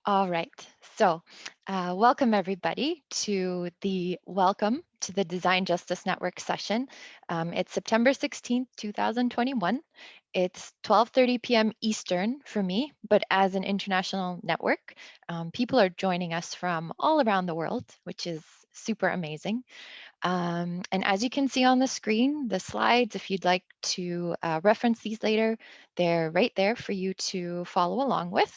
All right. So, welcome everybody to the Design Justice Network session. It's September 16th, 2021. It's 12:30 p.m. Eastern for me, but as an international network, people are joining us from all around the world, which is super amazing. And as you can see on the screen, the slides, if you'd like to reference these later, they're right there for you to follow along with.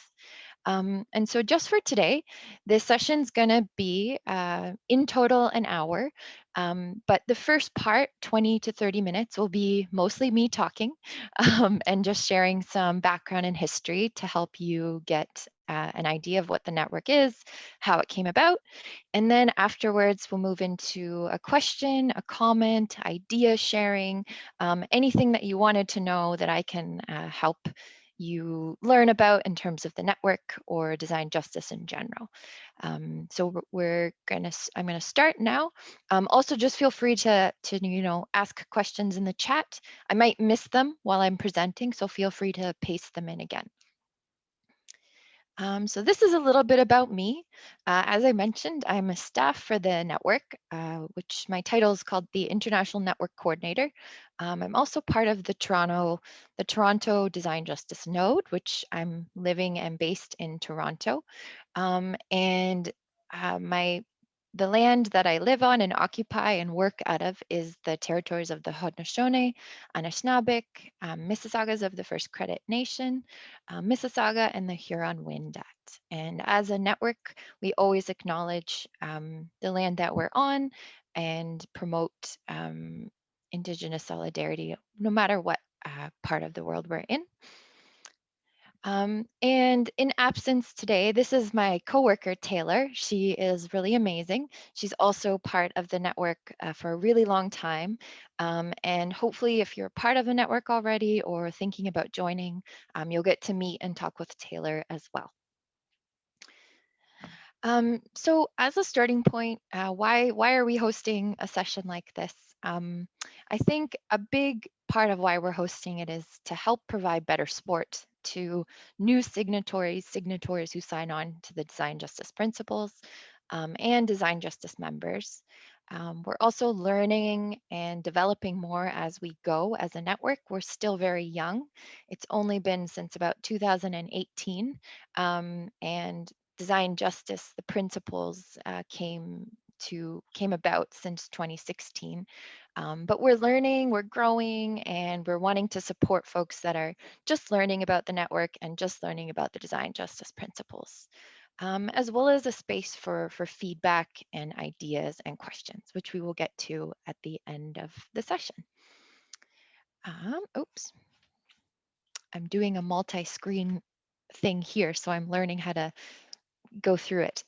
And so just for today, this session's going to be in total an hour, but the first part, 20 to 30 minutes, will be mostly me talking and just sharing some background and history to help you get an idea of what the network is, how it came about. And then afterwards, we'll move into a question, a comment, idea sharing, anything that you wanted to know that I can help you learn about in terms of the network or design justice in general. I'm gonna start now. Also, just feel free to ask questions in the chat. I might miss them while I'm presenting, so feel free to paste them in again. So this is a little bit about me. As I mentioned, I'm a staff for the network, which my title is called the International Network Coordinator. I'm also part of the Toronto Design Justice Node, which I'm living and based in Toronto. And the land that I live on and occupy and work out of is the territories of the Haudenosaunee, Anishinaabeg, Mississaugas of the First Credit Nation, Mississauga, and the Huron-Wendat. And as a network, we always acknowledge the land that we're on and promote Indigenous solidarity, no matter what part of the world we're in. And in absence today, this is my coworker, Taylor. She is really amazing. She's also part of the network for a really long time. And hopefully, if you're part of the network already or thinking about joining, you'll get to meet and talk with Taylor as well. So as a starting point, why are we hosting a session like this? I think a big part of why we're hosting it is to help provide better support to new signatories who sign on to the design justice principles, and design justice members. We're also learning and developing more as we go as a network. We're still very young. It's only been since about 2018, and design justice, the principles came about since 2016. But we're learning, we're growing, and we're wanting to support folks that are just learning about the network and just learning about the design justice principles, as well as a space for feedback and ideas and questions, which we will get to at the end of the session. Oops, I'm doing a multi-screen thing here, so I'm learning how to go through it.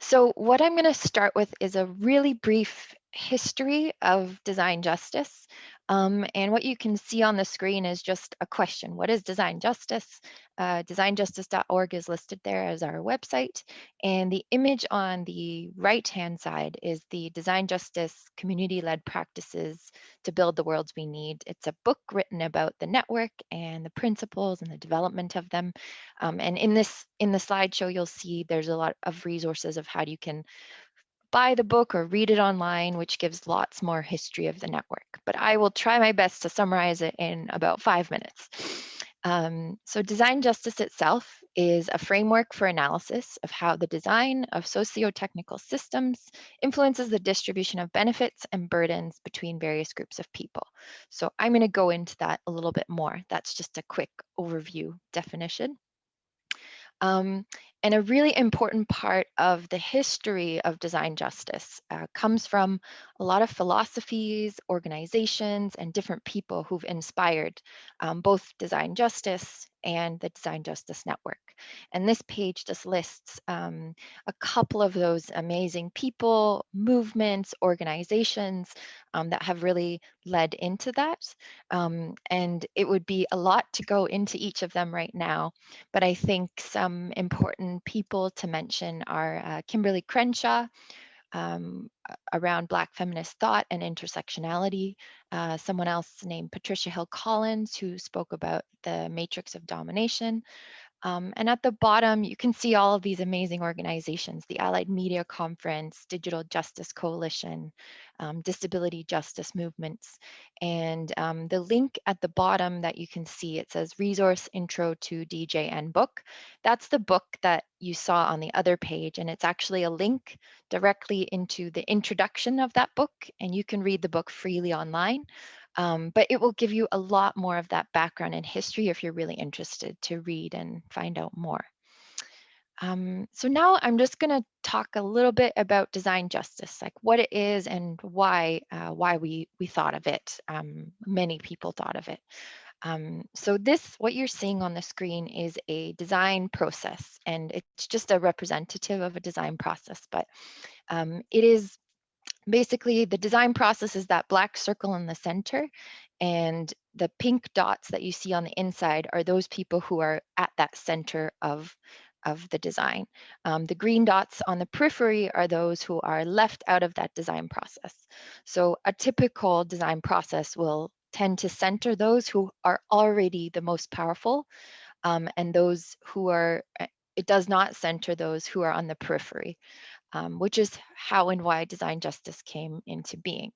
So what I'm going to start with is a really brief history of design justice. And what you can see on the screen is just a question. What is design justice? Designjustice.org is listed there as our website. And the image on the right-hand side is the Design Justice Community-Led Practices to Build the Worlds We Need. It's a book written about the network and the principles and the development of them. And in the slideshow, you'll see there's a lot of resources of how you can buy the book or read it online, which gives lots more history of the network. But I will try my best to summarize it in about 5 minutes. So design justice itself is a framework for analysis of how the design of socio-technical systems influences the distribution of benefits and burdens between various groups of people. So I'm going to go into that a little bit more. That's just a quick overview definition. And a really important part of the history of design justice comes from a lot of philosophies, organizations, and different people who've inspired both design justice and the Design Justice Network. And this page just lists a couple of those amazing people, movements, organizations that have really led into that. And it would be a lot to go into each of them right now. But I think some important people to mention are Kimberly Crenshaw, around Black feminist thought and intersectionality. Someone else named Patricia Hill Collins, who spoke about the matrix of domination. And at the bottom, you can see all of these amazing organizations: the Allied Media Conference, Digital Justice Coalition, Disability Justice Movements. And the link at the bottom that you can see, it says Resource Intro to DJN Book. That's the book that you saw on the other page. And it's actually a link directly into the introduction of that book. And you can read the book freely online. But it will give you a lot more of that background and history if you're really interested to read and find out more. So now I'm just going to talk a little bit about design justice, like what it is and why we thought of it. Many people thought of it. So this, what you're seeing on the screen, is a design process, and it's just a representative of a design process, but it is basically the design process is that black circle in the center, and the pink dots that you see on the inside are those people who are at that center of the design. The green dots on the periphery are those who are left out of that design process. So a typical design process will tend to center those who are already the most powerful, and those who are, it does not center those who are on the periphery, which is how and why design justice came into being.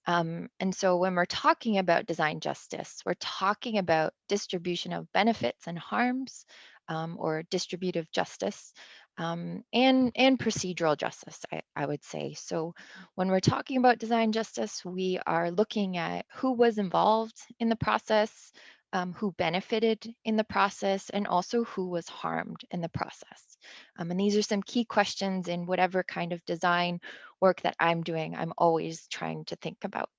And so when we're talking about design justice, we're talking about distribution of benefits and harms, or distributive justice, and procedural justice, I would say. So when we're talking about design justice, we are looking at who was involved in the process, who benefited in the process, and also who was harmed in the process. And these are some key questions in whatever kind of design work that I'm doing. I'm always trying to think about.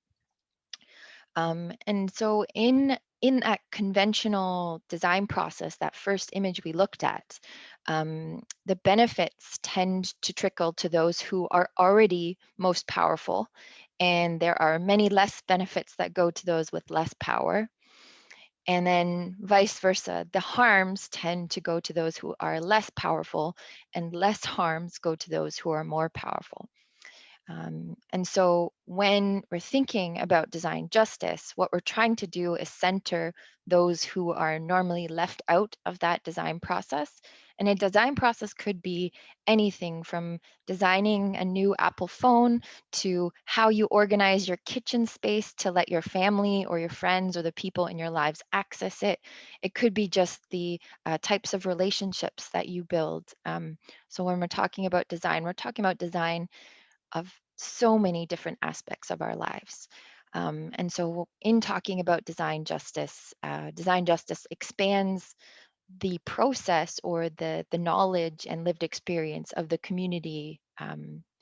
And so in that conventional design process, that first image we looked at, the benefits tend to trickle to those who are already most powerful, and there are many less benefits that go to those with less power. And then vice versa, the harms tend to go to those who are less powerful, and less harms go to those who are more powerful. And so when we're thinking about design justice, what we're trying to do is center those who are normally left out of that design process. And a design process could be anything from designing a new Apple phone to how you organize your kitchen space to let your family or your friends or the people in your lives access it. It could be just the types of relationships that you build. So when we're talking about design, we're talking about design of so many different aspects of our lives. And so in talking about design justice expands the process or the knowledge and lived experience of the community,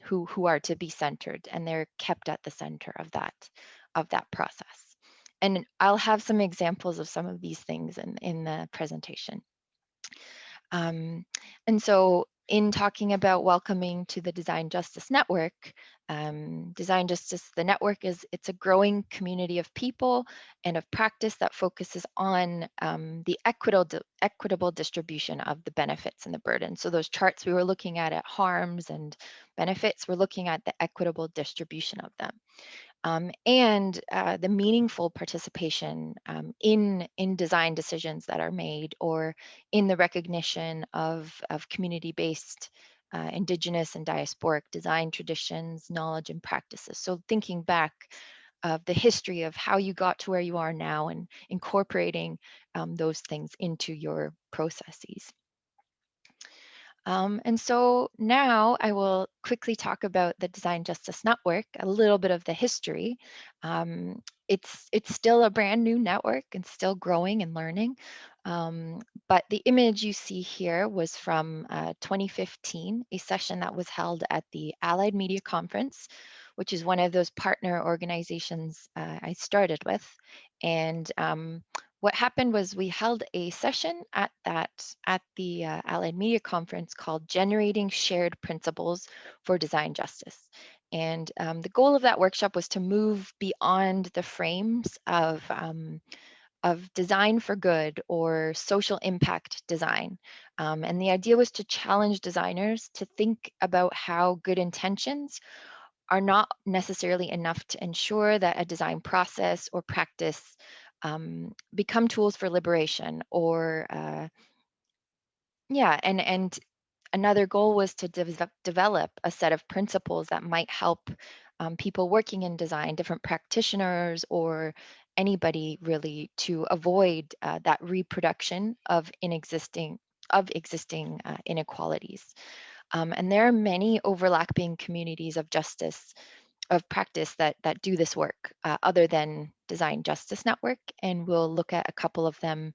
who are to be centered, and they're kept at the center of that process. And I'll have some examples of some of these things in the presentation. Um, and so in talking about welcoming to the Design Justice Network, Design Justice, the network it's a growing community of people and of practice that focuses on the equitable distribution of the benefits and the burden. So those charts we were looking at harms and benefits, we're looking at the equitable distribution of them. And the meaningful participation in design decisions that are made, or in the recognition of community-based Indigenous and diasporic design traditions, knowledge, and practices. So thinking back of the history of how you got to where you are now and incorporating those things into your processes. And so now I will quickly talk about the Design Justice Network, a little bit of the history. It's still a brand new network and still growing and learning. But the image you see here was from 2015, a session that was held at the Allied Media Conference, which is one of those partner organizations I started with. And what happened was we held a session at the Allied Media Conference called Generating Shared Principles for Design Justice. And the goal of that workshop was to move beyond the frames of design for good or social impact design. And the idea was to challenge designers to think about how good intentions are not necessarily enough to ensure that a design process or practice become tools for liberation, or Yeah, and another goal was to develop a set of principles that might help people working in design, different practitioners, or anybody really to avoid that reproduction of existing inequalities. And there are many overlapping communities of justice of practice that do this work other than Design Justice Network, and we'll look at a couple of them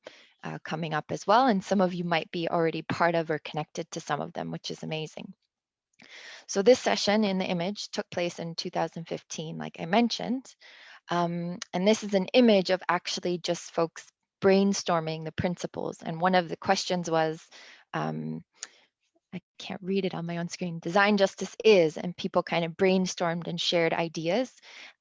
coming up as well. And some of you might be already part of or connected to some of them, which is amazing. So this session in the image took place in 2015, like I mentioned. And this is an image of actually just folks brainstorming the principles. And one of the questions was, um, I can't read it on my own screen, design justice is, and people kind of brainstormed and shared ideas.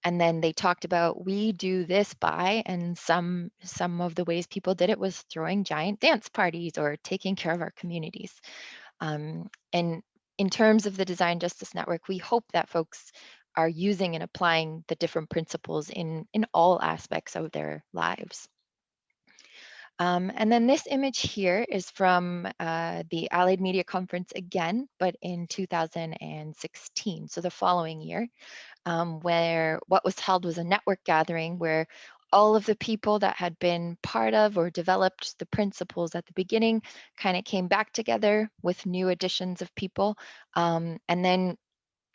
And then they talked about, we do this by, and some of the ways people did it was throwing giant dance parties or taking care of our communities. And in terms of the Design Justice Network, we hope that folks are using and applying the different principles in all aspects of their lives. And then this image here is from the Allied Media Conference again, but in 2016, so the following year, where what was held was a network gathering where all of the people that had been part of or developed the principles at the beginning kind of came back together with new additions of people, and then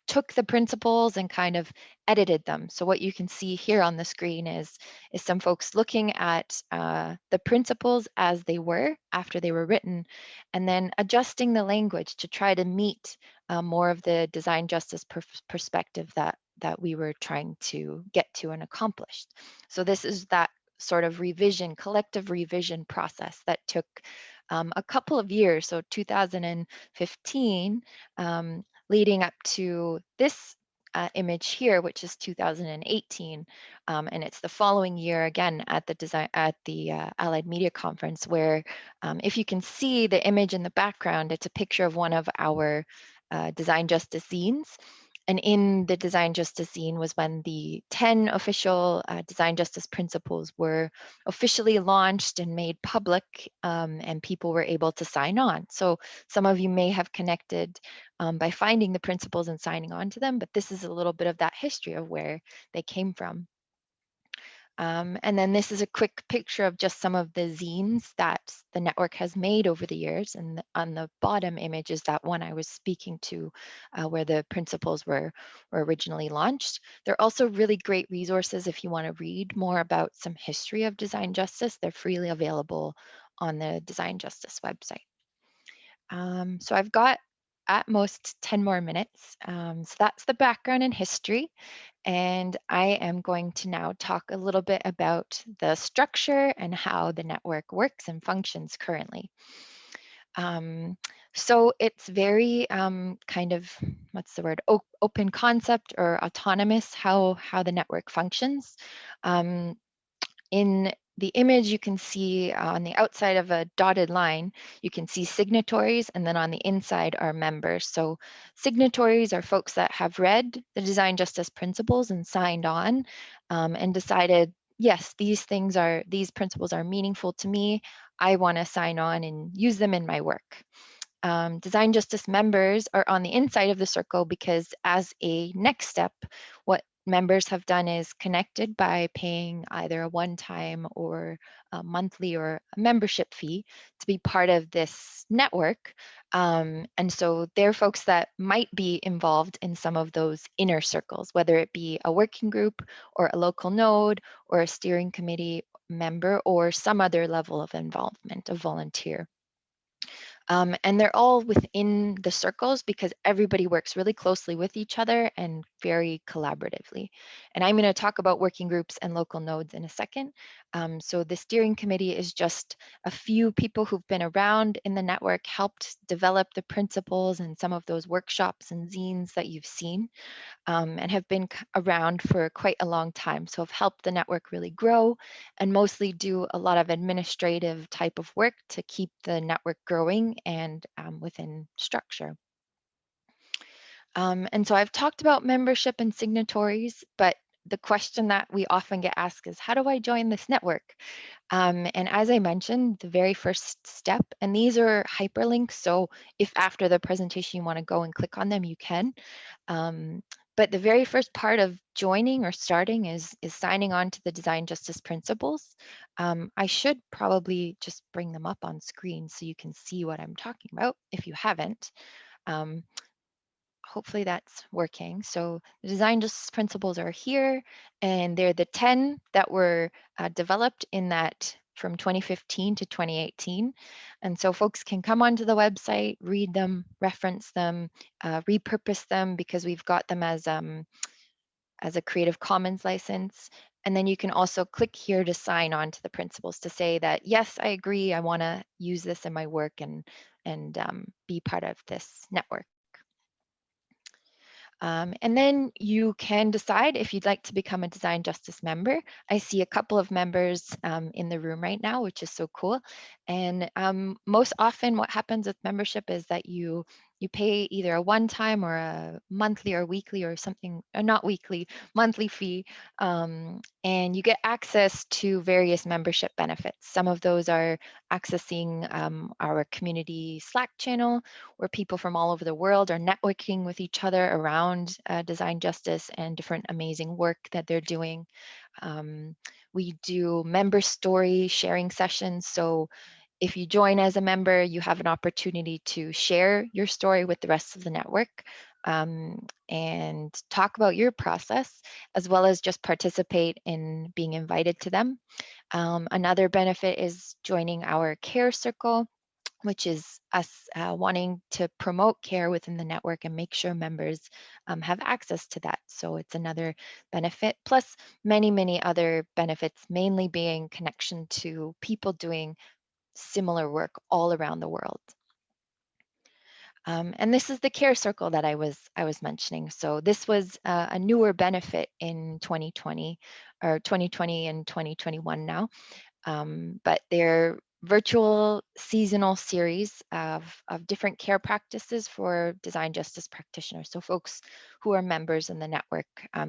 took the principles and kind of edited them. So what you can see here on the screen is some folks looking at the principles as they were after they were written, and then adjusting the language to try to meet more of the design justice perspective that we were trying to get to and accomplish. So this is that sort of revision, collective revision process that took a couple of years. So 2015, leading up to this image here, which is 2018, and it's the following year again at the Allied Media Conference, where if you can see the image in the background, it's a picture of one of our design justice zines. And in the Design Justice zine was when the 10 official design justice principles were officially launched and made public, and people were able to sign on. So some of you may have connected by finding the principles and signing on to them, but this is a little bit of that history of where they came from. And then this is a quick picture of just some of the zines that the network has made over the years. And on the bottom image is that one I was speaking to, where the principles were originally launched. They're also really great resources if you want to read more about some history of design justice. They're freely available on the Design Justice website. So I've got at most 10 more minutes. So that's the background and history. And I am going to now talk a little bit about the structure and how the network works and functions currently. Um, so it's very kind of, what's the word, open concept or autonomous how the network functions. Um, in the image, you can see on the outside of a dotted line, you can see signatories, and then on the inside are members. So signatories are folks that have read the design justice principles and signed on, and decided, yes, these principles are meaningful to me. I want to sign on and use them in my work. Design justice members are on the inside of the circle because as a next step, what members have done is connected by paying either a one-time or a monthly or a membership fee to be part of this network. And so they're folks that might be involved in some of those inner circles, whether it be a working group or a local node or a steering committee member or some other level of involvement, a volunteer. And they're all within the circles because everybody works really closely with each other and very collaboratively. And I'm going to talk about working groups and local nodes in a second. So the steering committee is just a few people who've been around in the network, helped develop the principles and some of those workshops and zines that you've seen, and have been around for quite a long time. So have helped the network really grow and mostly do a lot of administrative type of work to keep the network growing and within structure. And so I've talked about membership and signatories, but the question that we often get asked is, how do I join this network? And as I mentioned, the very first step, and these are hyperlinks, so if after the presentation you want to go and click on them, you can. Um, but the very first part of joining or starting is signing on to the Design Justice Principles. I should probably just bring them up on screen so you can see what I'm talking about if you haven't. Um, Hopefully that's working. So the design justice principles are here, and they're the 10 that were developed in that from 2015 to 2018. And so folks can come onto the website, read them, reference them, repurpose them, because we've got them as a Creative Commons license. And then you can also click here to sign on to the principles to say that, yes, I agree, I want to use this in my work and be part of this network. And then you can decide if you'd like to become a Design Justice member. I see a couple of members in the room right now, which is so cool. And most often what happens with membership is that you pay either a one-time or a monthly or weekly or something, or not weekly, monthly fee, and you get access to various membership benefits. Some of those are accessing our community Slack channel, where people from all over the world are networking with each other around design justice and different amazing work that they're doing. We do member story sharing sessions. So if you join as a member, you have an opportunity to share your story with the rest of the network, and talk about your process, as well as just participate in being invited to them. Another benefit is joining our care circle, which is us wanting to promote care within the network and make sure members have access to that. So it's another benefit, plus many, many other benefits, mainly being connection to people doing similar work all around the world. And this is the care circle that I was mentioning. So this was a newer benefit in 2020 or 2020 and 2021 now. But they're virtual seasonal series of different care practices for design justice practitioners. So folks who are members in the network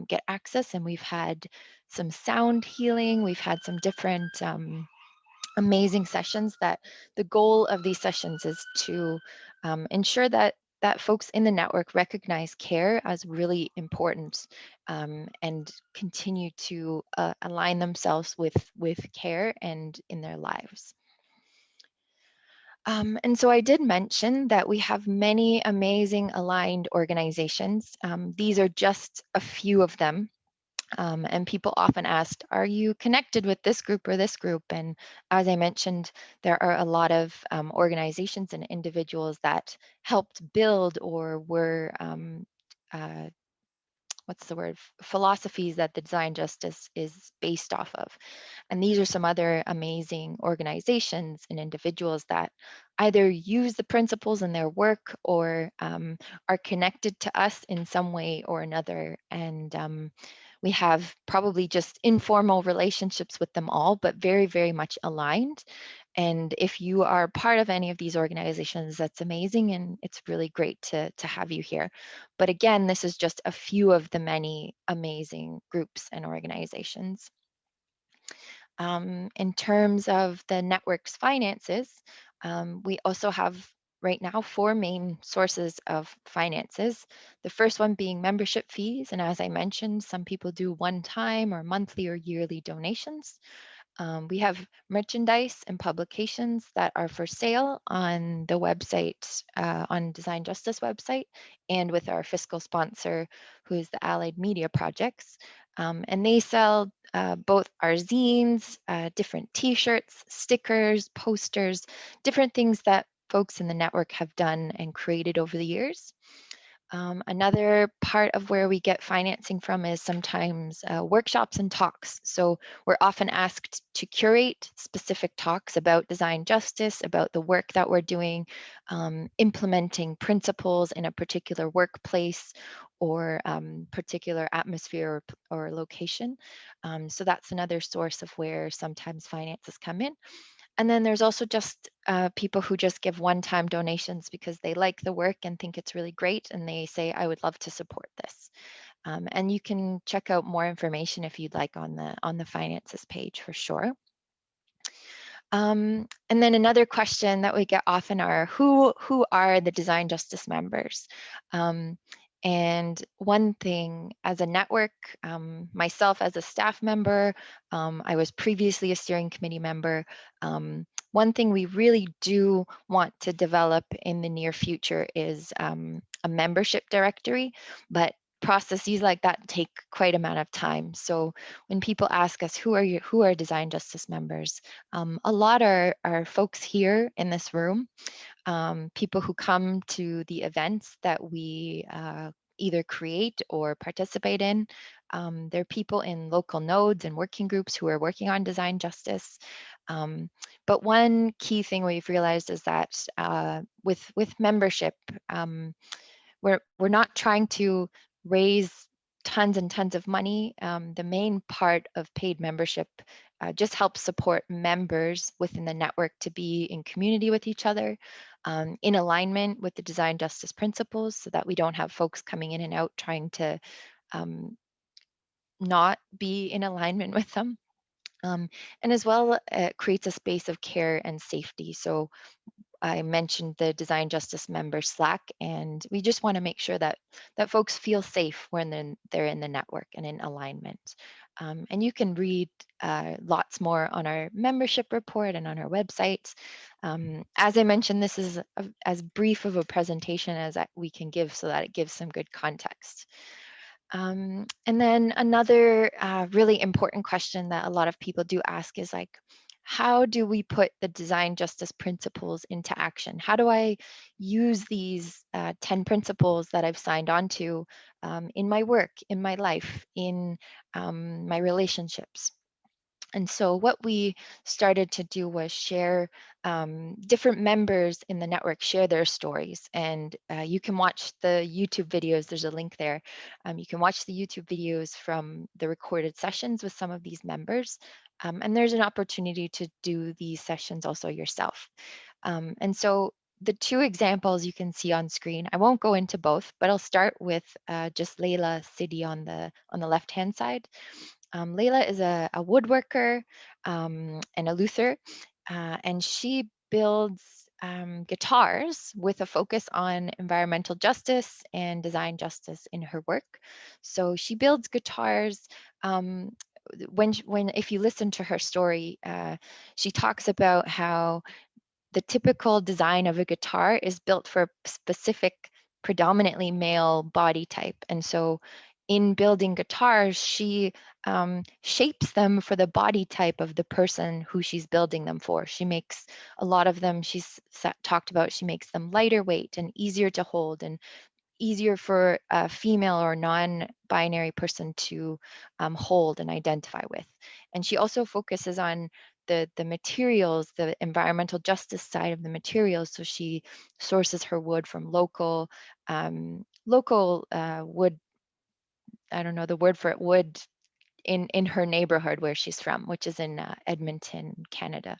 get access, and we've had some sound healing. We've had some different amazing sessions. That the goal of these sessions is to ensure that folks in the network recognize care as really important, and continue to align themselves with care and in their lives. And so I did mention that we have many amazing aligned organizations. These are just a few of them. And people often asked, are you connected with this group or this group? And as I mentioned, there are a lot of organizations and individuals that helped build or were, uh, what's the word, philosophies that the design justice is based off of. And these are some other amazing organizations and individuals that either use the principles in their work or are connected to us in some way or another. And we have probably just informal relationships with them all, but very, very much aligned. And if you are part of any of these organizations, that's amazing. And it's really great to have you here. But again, this is just a few of the many amazing groups and organizations. In terms of the network's finances, we also have right now 4 main sources of finances. The first one being membership fees. And as I mentioned, some people do one-time or monthly or yearly donations. We have merchandise and publications that are for sale on the website, on Design Justice website, and with our fiscal sponsor, who is the Allied Media Projects. And they sell both our zines, different t-shirts, stickers, posters, different things that folks in the network have done and created over the years. Another part of where we get financing from is sometimes workshops and talks. So we're often asked to curate specific talks about design justice, about the work that we're doing, implementing principles in a particular workplace or particular atmosphere or location. So that's another source of where sometimes finances come in. And then there's also just people who just give one-time donations because they like the work and think it's really great, and they say, I would love to support this. And you can check out more information if you'd like on the finances page for sure. And then another question that we get often are who are the design justice members? And one thing as a network, myself as a staff member, I was previously a steering committee member. One thing we really do want to develop in the near future is a membership directory, but processes like that take quite amount of time. So when people ask us who are design justice members, a lot are folks here in this room, people who come to the events that we either create or participate in. There are people in local nodes and working groups who are working on design justice. But one key thing we've realized is that with membership, we're not trying to raise tons and tons of money. The main part of paid membership just helps support members within the network to be in community with each other, in alignment with the design justice principles, so that we don't have folks coming in and out trying to not be in alignment with them. And as well, it creates a space of care and safety. So I mentioned the Design Justice Member Slack, and we just want to make sure that folks feel safe when they're in the network and in alignment. And you can read lots more on our membership report and on our website. As I mentioned, this is as brief of a presentation as we can give so that it gives some good context. And then another really important question that a lot of people do ask is like, how do we put the design justice principles into action? How do I use these 10 principles that I've signed on to in my work, in my life, in my relationships? And so what we started to do was share different members in the network share their stories. And you can watch the YouTube videos. There's a link there. You can watch the YouTube videos from the recorded sessions with some of these members. And there's an opportunity to do these sessions also yourself. And so the two examples you can see on screen, I won't go into both, but I'll start with just Layla City on the left-hand side. Layla is a woodworker and a luthier, and she builds guitars with a focus on environmental justice and design justice in her work. So she builds guitars. When if you listen to her story, she talks about how the typical design of a guitar is built for a specific, predominantly male body type. And so in building guitars, she shapes them for the body type of the person who she's building them for. She makes a lot of them, talked about, she makes them lighter weight and easier to hold and easier for a female or non-binary person to hold and identify with. And she also focuses on the materials, the environmental justice side of the materials. So she sources her wood from local wood. I don't know the word for it. Wood in her neighborhood where she's from, which is in Edmonton, Canada.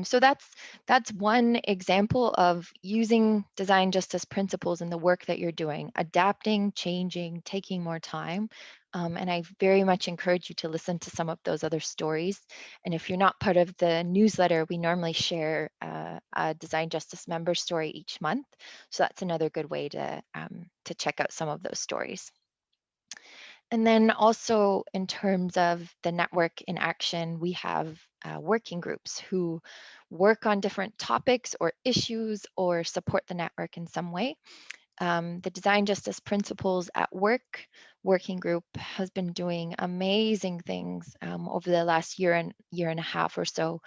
So that's one example of using design justice principles in the work that you're doing, adapting, changing, taking more time. And I very much encourage you to listen to some of those other stories. And if you're not part of the newsletter, we normally share a design justice member story each month. So that's another good way to check out some of those stories. And then also in terms of the network in action, we have working groups who work on different topics or issues or support the network in some way. The Design Justice Principles at Work working group has been doing amazing things over the last year and a half or so.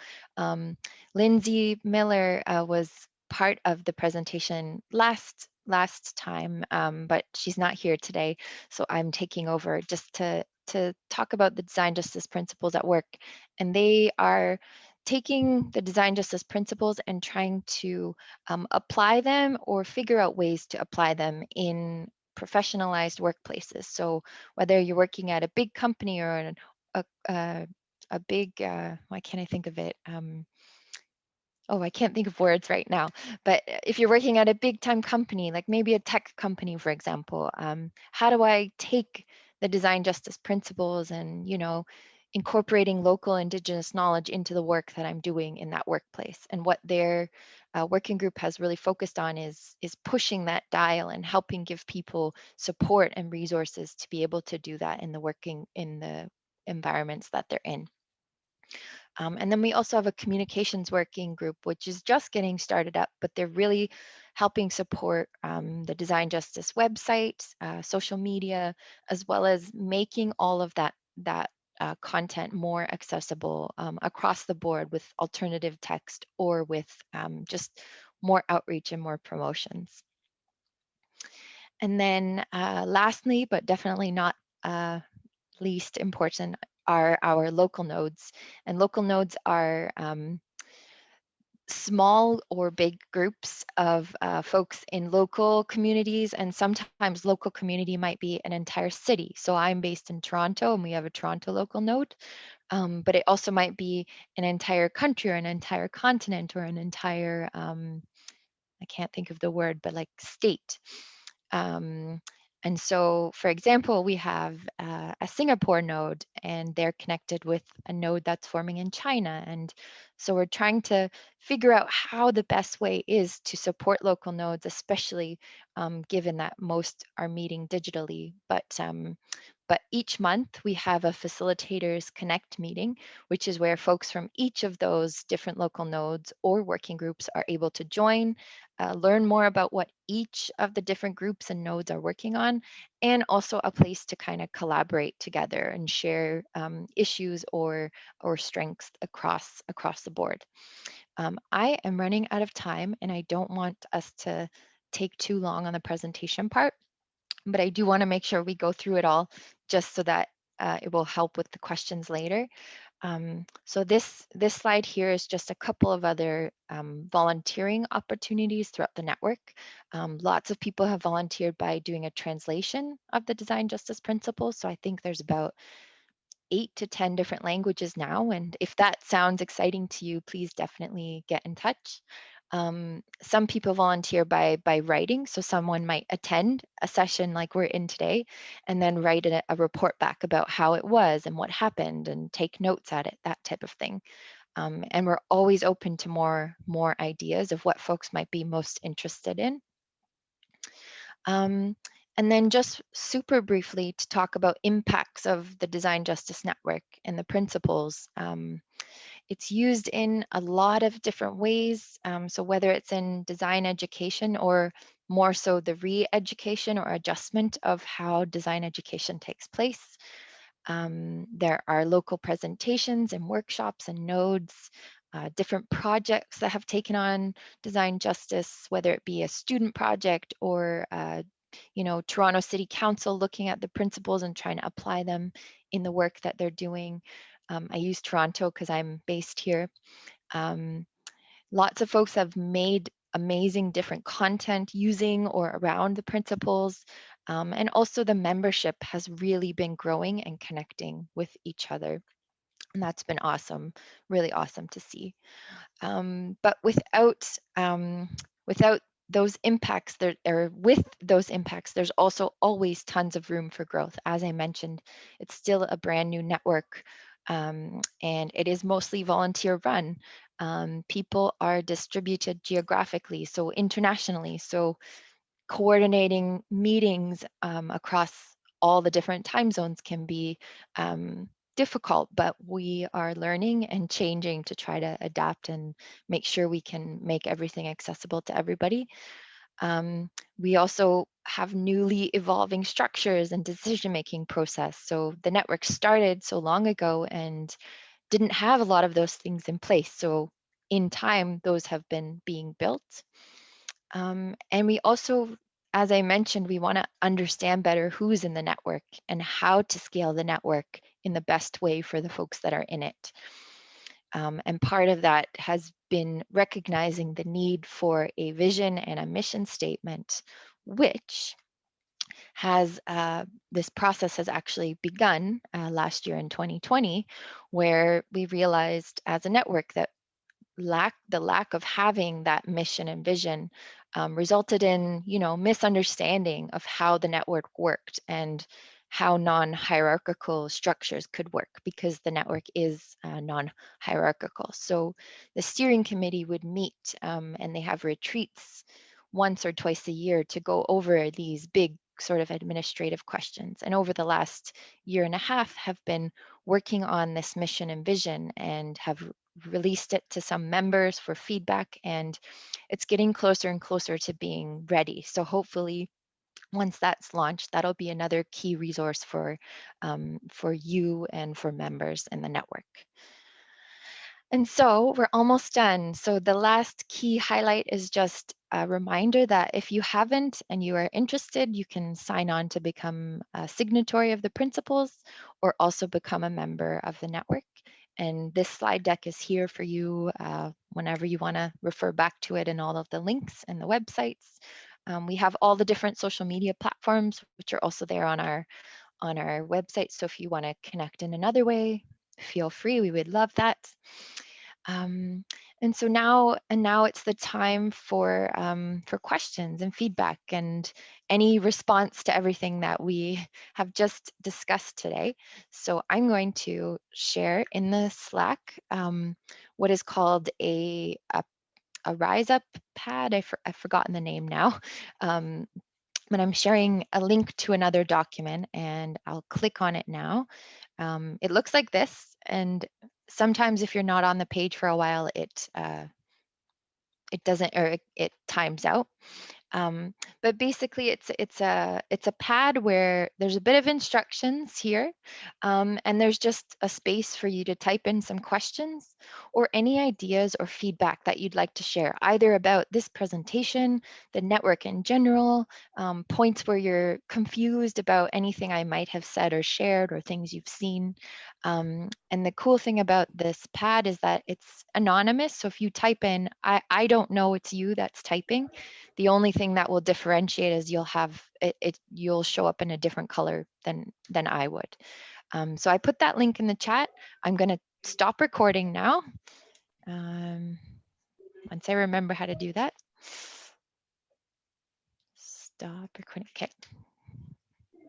Lindsay Miller was part of the presentation last time, but she's not here today, so I'm taking over just to talk about the Design Justice Principles at Work, and they are taking the design justice principles and trying to apply them or figure out ways to apply them in professionalized workplaces. So whether you're working at a big company or a big, why can't I think of it? oh, I can't think of words right now, but if you're working at a big time company, like maybe a tech company, for example, how do I take the design justice principles and, incorporating local indigenous knowledge into the work that I'm doing in that workplace? And what their working group has really focused on is pushing that dial and helping give people support and resources to be able to do that in the environments that they're in. And then we also have a communications working group, which is just getting started up, but they're really helping support the Design Justice website, social media, as well as making all of that content more accessible across the board with alternative text or with just more outreach and more promotions. And then lastly, but definitely not least important, are our local nodes. And local nodes are small or big groups of folks in local communities, and sometimes local community might be an entire city. So I'm based in Toronto and we have a Toronto local node, but it also might be an entire country or an entire continent or an entire, I can't think of the word, but like state. Um, and so, for example, we have a Singapore node, and they're connected with a node that's forming in China. And so we're trying to figure out how the best way is to support local nodes, especially given that most are meeting digitally. But each month we have a facilitators connect meeting, which is where folks from each of those different local nodes or working groups are able to join, learn more about what each of the different groups and nodes are working on, and also a place to kind of collaborate together and share issues or strengths across the board. I am running out of time, and I don't want us to take too long on the presentation part, but I do want to make sure we go through it all just so that it will help with the questions later. So this slide here is just a couple of other volunteering opportunities throughout the network. Lots of people have volunteered by doing a translation of the design justice principles. So I think there's about 8 to 10 different languages now. And if that sounds exciting to you, please definitely get in touch. Some people volunteer by writing. So someone might attend a session like we're in today and then write a report back about how it was and what happened and take notes at it, that type of thing. And we're always open to more ideas of what folks might be most interested in. Um, and then just super briefly to talk about impacts of the Design Justice Network and the principles. It's used in a lot of different ways. So whether it's in design education or more so the re-education or adjustment of how design education takes place. There are local presentations and workshops and nodes, different projects that have taken on design justice, whether it be a student project or Toronto City Council looking at the principles and trying to apply them in the work that they're doing. I use Toronto because I'm based here. Um, Lots of folks have made amazing different content using or around the principles. And also the membership has really been growing and connecting with each other. And that's been awesome, really awesome to see. But without those impacts there, or with those impacts, there's also always tons of room for growth. As I mentioned, it's still a brand new network, and it is mostly volunteer run. People are distributed geographically, so internationally. So coordinating meetings across all the different time zones can be difficult, but we are learning and changing to try to adapt and make sure we can make everything accessible to everybody. We also have newly evolving structures and decision-making process. So the network started so long ago and didn't have a lot of those things in place. So in time, those have been being built. And we also, as I mentioned, we want to understand better who's in the network and how to scale the network in the best way for the folks that are in it. And part of that has been recognizing the need for a vision and a mission statement, which has this process has actually begun last year in 2020, where we realized as a network that the lack of having that mission and vision resulted in, misunderstanding of how the network worked and how non-hierarchical structures could work, because the network is non-hierarchical. So the steering committee would meet and they have retreats once or twice a year to go over these big sort of administrative questions. And over the last year and a half have been working on this mission and vision and have released it to some members for feedback, and it's getting closer and closer to being ready. So hopefully once that's launched, that'll be another key resource for you and for members in the network. And so we're almost done. So the last key highlight is just a reminder that if you haven't and you are interested, you can sign on to become a signatory of the principles or also become a member of the network. And this slide deck is here for you whenever you want to refer back to it, and all of the links and the websites. We have all the different social media platforms, which are also there on our website. So if you want to connect in another way, feel free. We would love that. And so now it's the time for questions and feedback and any response to everything that we have just discussed today. So I'm going to share in the Slack what is called a Rise Up pad. I've forgotten the name now. But I'm sharing a link to another document, and I'll click on it now. It looks like this, and sometimes if you're not on the page for a while, it doesn't, or it times out. But basically, it's a pad where there's a bit of instructions here, and there's just a space for you to type in some questions or any ideas or feedback that you'd like to share, either about this presentation, the network in general, points where you're confused about anything I might have said or shared, or things you've seen. And the cool thing about this pad is that it's anonymous. So if you type in, I don't know it's you that's typing. The only thing that will differentiate is you'll have you'll show up in a different color than I would. So I put that link in the chat. I'm going to stop recording now. Once I remember how to do that. Stop recording. Okay.